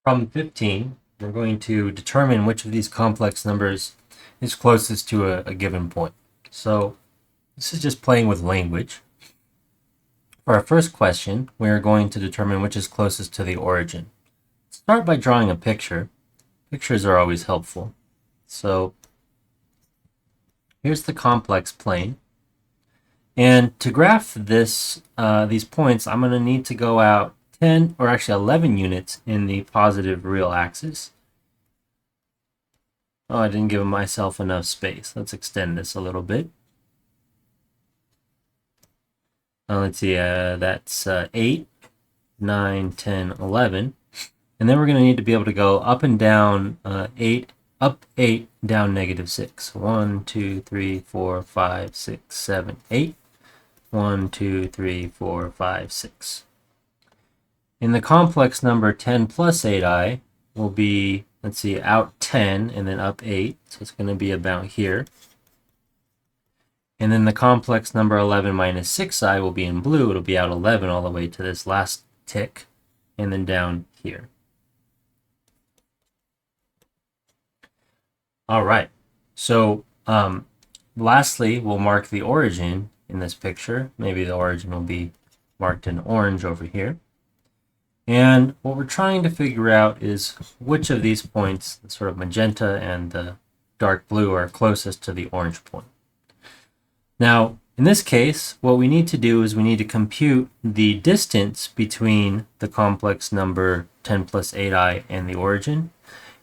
Problem 15, we're going to determine which of these complex numbers is closest to a given point. So this is just playing with language. For our first question, we are going to determine which is closest to the origin. Start by drawing a picture. Pictures are always helpful. So here's the complex plane. And to graph this, these points, I'm going to need to go out 10, or actually 11 units in the positive real axis. Oh, I didn't give myself enough space. Let's extend this a little bit. Let's see, that's 8, 9, 10, 11. And then we're going to need to be able to go up and down 8, up 8, down negative 6. 1, 2, 3, 4, 5, 6, 7, 8. 1, 2, 3, 4, 5, 6. In the complex number 10 plus 8i will be, let's see, out 10 and then up 8. So it's going to be about here. And then the complex number 11 minus 6i will be in blue. It'll be out 11 all the way to this last tick and then down here. All right. So lastly, we'll mark the origin in this picture. Maybe the origin will be marked in orange over here. And what we're trying to figure out is which of these points, the sort of magenta and the dark blue, are closest to the orange point. Now, in this case, what we need to do is we need to compute the distance between the complex number 10 plus 8i and the origin,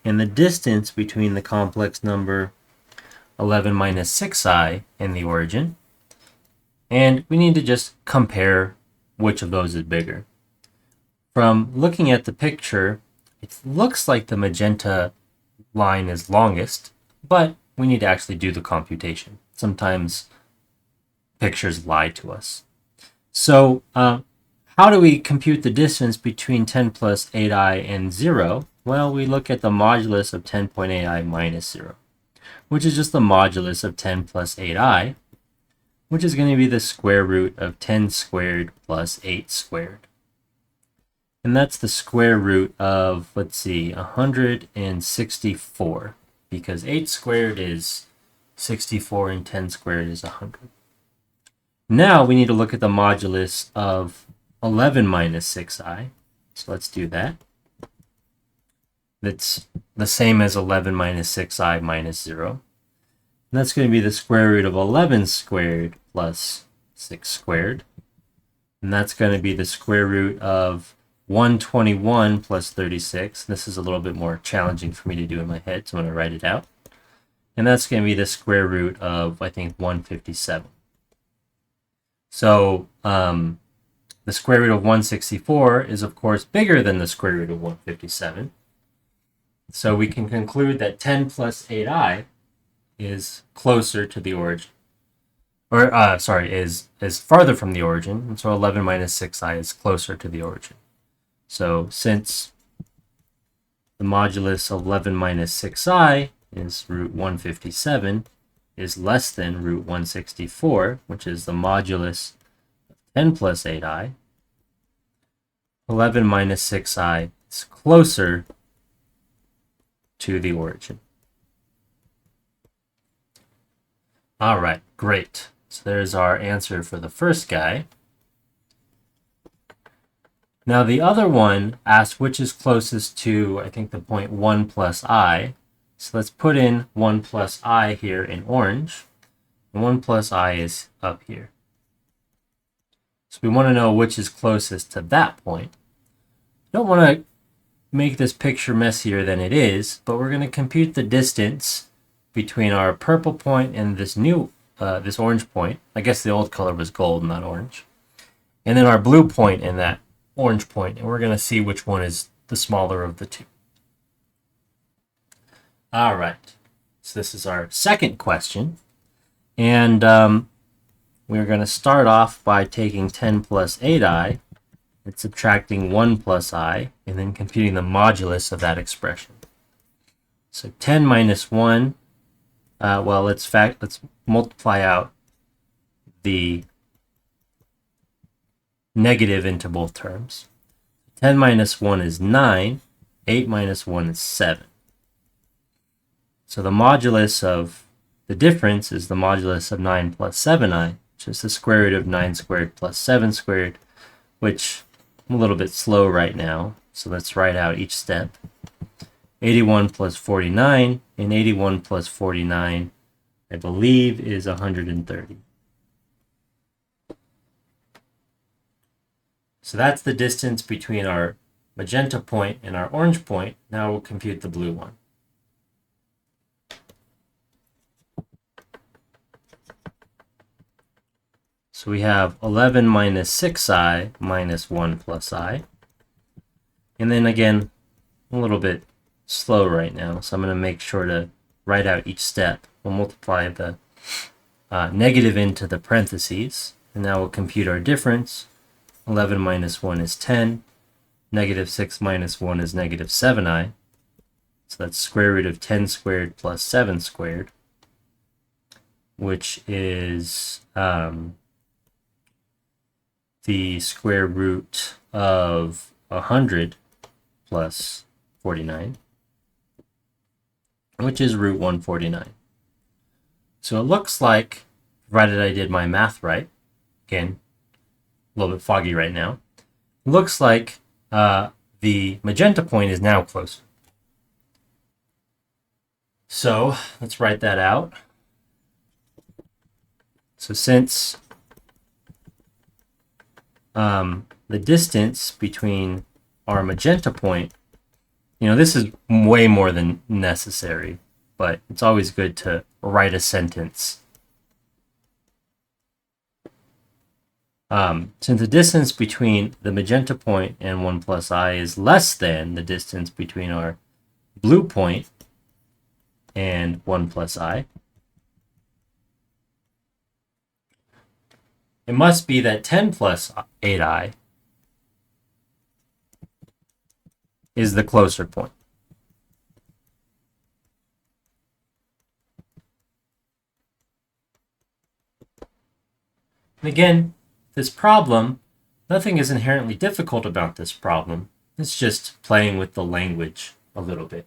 and the distance between the complex number 11 minus 6i and the origin. And we need to just compare which of those is bigger. From looking at the picture, it looks like the magenta line is longest, but we need to actually do the computation. Sometimes pictures lie to us. So how do we compute the distance between 10 plus 8i and 0? Well, we look at the modulus of 10.8i minus 0, which is just the modulus of 10 plus 8i, which is going to be the square root of 10 squared plus 8 squared. And that's the square root of, let's see, 164, because 8 squared is 64 and 10 squared is 100. Now we need to look at the modulus of 11 minus 6i. So let's do that. That's the same as 11 minus 6i minus 0. And that's going to be the square root of 11 squared plus 6 squared. And that's going to be the square root of 121 plus 36. This is a little bit more challenging for me to do in my head, so I'm going to write it out. And that's going to be the square root of, I think, 157. So the square root of 164 is, of course, bigger than the square root of 157. So we can conclude that 10 plus 8i is closer to the origin. Or, is farther from the origin. And so 11 minus 6i is closer to the origin. So since the modulus of 11 minus 6i is root 157 is less than root 164, which is the modulus of 10 plus 8i, 11 minus 6i is closer to the origin. All right, great. So there's our answer for the first guy. Now the other one asked which is closest to, I think, the point 1 plus I. So let's put in 1 plus I here in orange. And 1 plus I is up here. So we want to know which is closest to that point. Don't want to make this picture messier than it is, but we're going to compute the distance between our purple point and this new, this orange point. I guess the old color was gold, not orange. And then our blue point and that orange point, and we're going to see which one is the smaller of the two. All right, so this is our second question, and we're going to start off by taking 10 plus 8i and subtracting 1 plus I, and then computing the modulus of that expression. So 10 minus 1, well, let's multiply out the negative into both terms. 10 minus 1 is 9, 8 minus 1 is 7. So the modulus of the difference is the modulus of 9 plus 7i, which is the square root of 9 squared plus 7 squared, which I'm a little bit slow right now, so let's write out each step. 81 plus 49, and 81 plus 49, I believe, is 130. So that's the distance between our magenta point and our orange point. Now we'll compute the blue one. So we have 11 minus 6i minus 1 plus i. And then again, a little bit slow right now, so I'm going to make sure to write out each step. We'll multiply the negative into the parentheses, and now we'll compute our difference. 11 minus 1 is 10. Negative 6 minus 1 is negative 7i. So that's square root of 10 squared plus 7 squared, which is the square root of 100 plus 49, which is root 149. So it looks like, provided I did my math right, again, a little bit foggy right now, it looks like the magenta point is now closer. So let's write that out. So since the distance between our magenta point, this is way more than necessary, but it's always good to write a sentence. Since the distance between the magenta point and 1 plus I is less than the distance between our blue point and 1 plus I, it must be that 10 plus 8i is the closer point. And again, this problem, nothing is inherently difficult about this problem. It's just playing with the language a little bit.